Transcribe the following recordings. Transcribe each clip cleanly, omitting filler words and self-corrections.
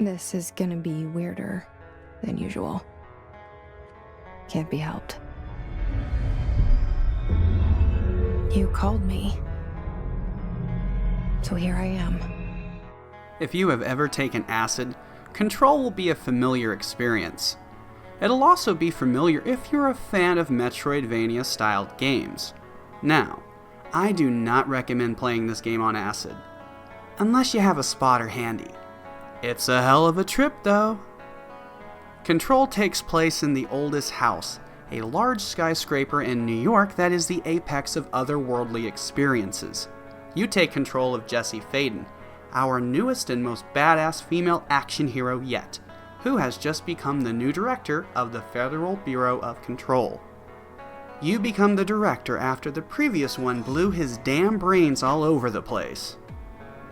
This is gonna be weirder than usual. Can't be helped. You called me. So here I am. If you have ever taken acid, Control will be a familiar experience. It'll also be familiar if you're a fan of Metroidvania-styled games. Now, I do not recommend playing this game on acid, unless you have a spotter handy. It's a hell of a trip, though. Control takes place in the oldest house, a large skyscraper in New York that is the apex of otherworldly experiences. You take control of Jesse Faden, our newest and most badass female action hero yet, who has just become the new director of the Federal Bureau of Control. You become the director after the previous one blew his damn brains all over the place.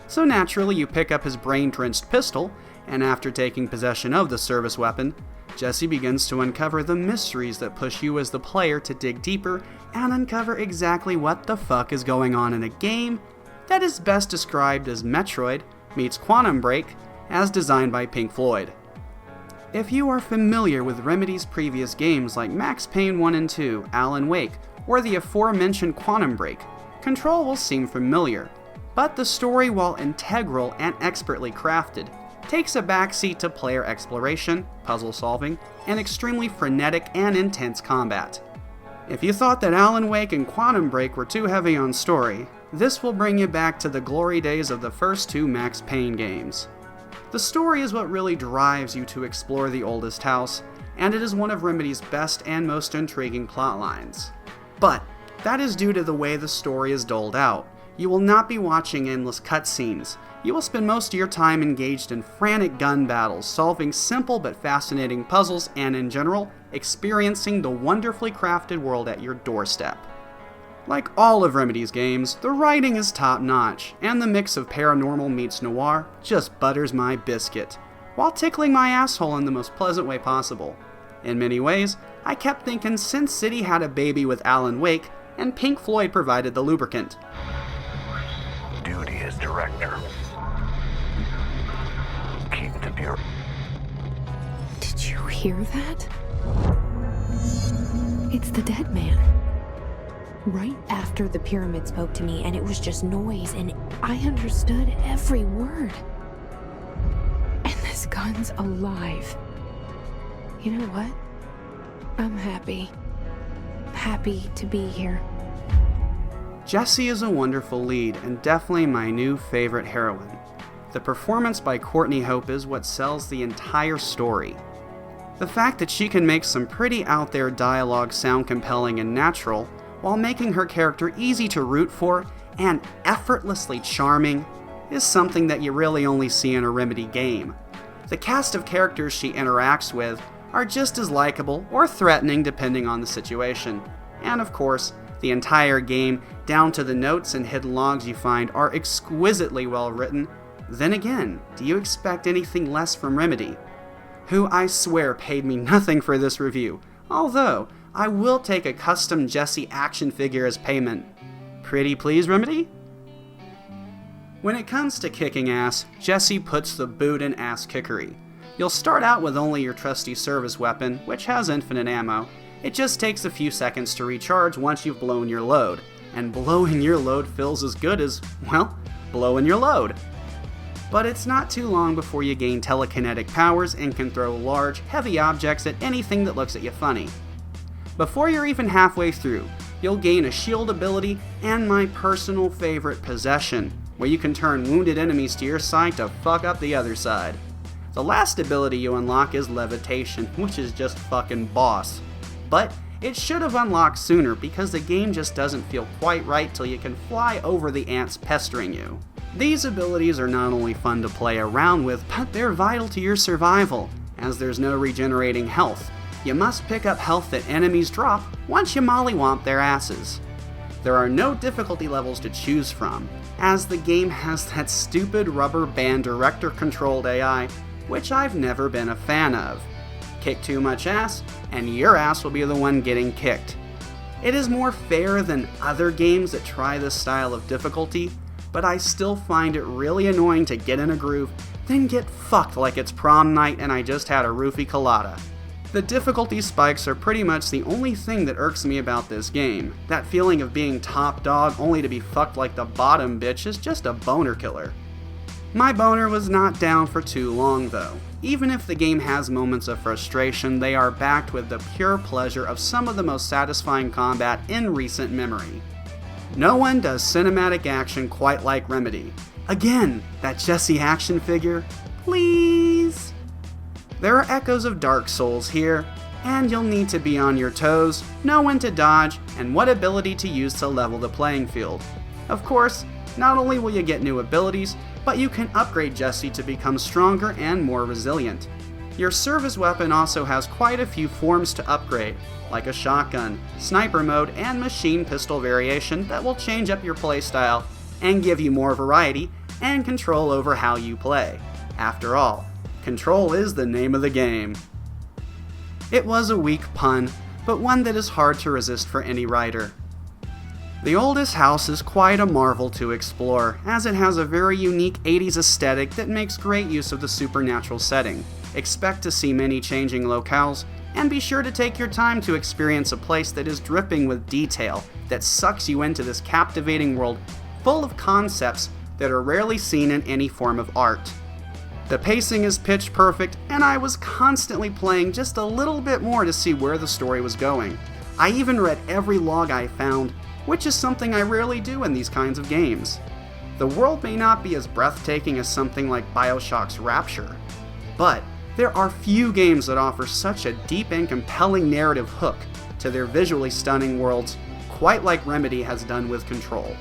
So naturally you pick up his brain-drenched pistol, and after taking possession of the service weapon, Jesse begins to uncover the mysteries that push you as the player to dig deeper and uncover exactly what the fuck is going on in a game that is best described as Metroid meets Quantum Break as designed by Pink Floyd. If you are familiar with Remedy's previous games like Max Payne 1 and 2, Alan Wake, or the aforementioned Quantum Break, Control will seem familiar, but the story, while integral and expertly crafted, takes a backseat to player exploration, puzzle solving, and extremely frenetic and intense combat. If you thought that Alan Wake and Quantum Break were too heavy on story, this will bring you back to the glory days of the first two Max Payne games. The story is what really drives you to explore the oldest house, and it is one of Remedy's best and most intriguing plotlines. But that is due to the way the story is doled out. You will not be watching endless cutscenes. You will spend most of your time engaged in frantic gun battles, solving simple but fascinating puzzles, and in general, experiencing the wonderfully crafted world at your doorstep. Like all of Remedy's games, the writing is top-notch, and the mix of paranormal meets noir just butters my biscuit, while tickling my asshole in the most pleasant way possible. In many ways, I kept thinking Sin City had a baby with Alan Wake, and Pink Floyd provided the lubricant. Duty as director. Keep the Bureau. Did you hear that? It's the dead man. Right after the pyramid spoke to me, and it was just noise, and I understood every word. And this gun's alive. You know what? I'm happy. Happy to be here. Jessie is a wonderful lead, and definitely my new favorite heroine. The performance by Courtney Hope is what sells the entire story. The fact that she can make some pretty out there dialogue sound compelling and natural, while making her character easy to root for and effortlessly charming, is something that you really only see in a Remedy game. The cast of characters she interacts with are just as likable or threatening depending on the situation. And of course, the entire game, down to the notes and hidden logs you find, are exquisitely well written. Then again, do you expect anything less from Remedy? Who I swear paid me nothing for this review, although I will take a custom Jesse action figure as payment. Pretty please, Remedy? When it comes to kicking ass, Jesse puts the boot in ass kickery. You'll start out with only your trusty service weapon, which has infinite ammo. It just takes a few seconds to recharge once you've blown your load. And blowing your load feels as good as, well, blowing your load. But it's not too long before you gain telekinetic powers and can throw large, heavy objects at anything that looks at you funny. Before you're even halfway through, you'll gain a shield ability and my personal favorite, Possession, where you can turn wounded enemies to your side to fuck up the other side. The last ability you unlock is Levitation, which is just fucking boss. But it should have unlocked sooner because the game just doesn't feel quite right till you can fly over the ants pestering you. These abilities are not only fun to play around with, but they're vital to your survival, as there's no regenerating health. You must pick up health that enemies drop once you mollywomp their asses. There are no difficulty levels to choose from, as the game has that stupid rubber band director-controlled AI, which I've never been a fan of. Kick too much ass, and your ass will be the one getting kicked. It is more fair than other games that try this style of difficulty, but I still find it really annoying to get in a groove, then get fucked like it's prom night and I just had a roofie colada. The difficulty spikes are pretty much the only thing that irks me about this game. That feeling of being top dog only to be fucked like the bottom bitch is just a boner killer. My boner was not down for too long though. Even if the game has moments of frustration, they are backed with the pure pleasure of some of the most satisfying combat in recent memory. No one does cinematic action quite like Remedy. Again, that Jesse action figure, please. There are echoes of Dark Souls here, and you'll need to be on your toes, know when to dodge, and what ability to use to level the playing field. Of course, not only will you get new abilities, but you can upgrade Jesse to become stronger and more resilient. Your service weapon also has quite a few forms to upgrade, like a shotgun, sniper mode, and machine pistol variation that will change up your playstyle and give you more variety and control over how you play. After all, control is the name of the game. It was a weak pun, but one that is hard to resist for any writer. The Oldest House is quite a marvel to explore, as it has a very unique 80s aesthetic that makes great use of the supernatural setting. Expect to see many changing locales, and be sure to take your time to experience a place that is dripping with detail that sucks you into this captivating world full of concepts that are rarely seen in any form of art. The pacing is pitch perfect, and I was constantly playing just a little bit more to see where the story was going. I even read every log I found, which is something I rarely do in these kinds of games. The world may not be as breathtaking as something like BioShock's Rapture, but there are few games that offer such a deep and compelling narrative hook to their visually stunning worlds, quite like Remedy has done with Control.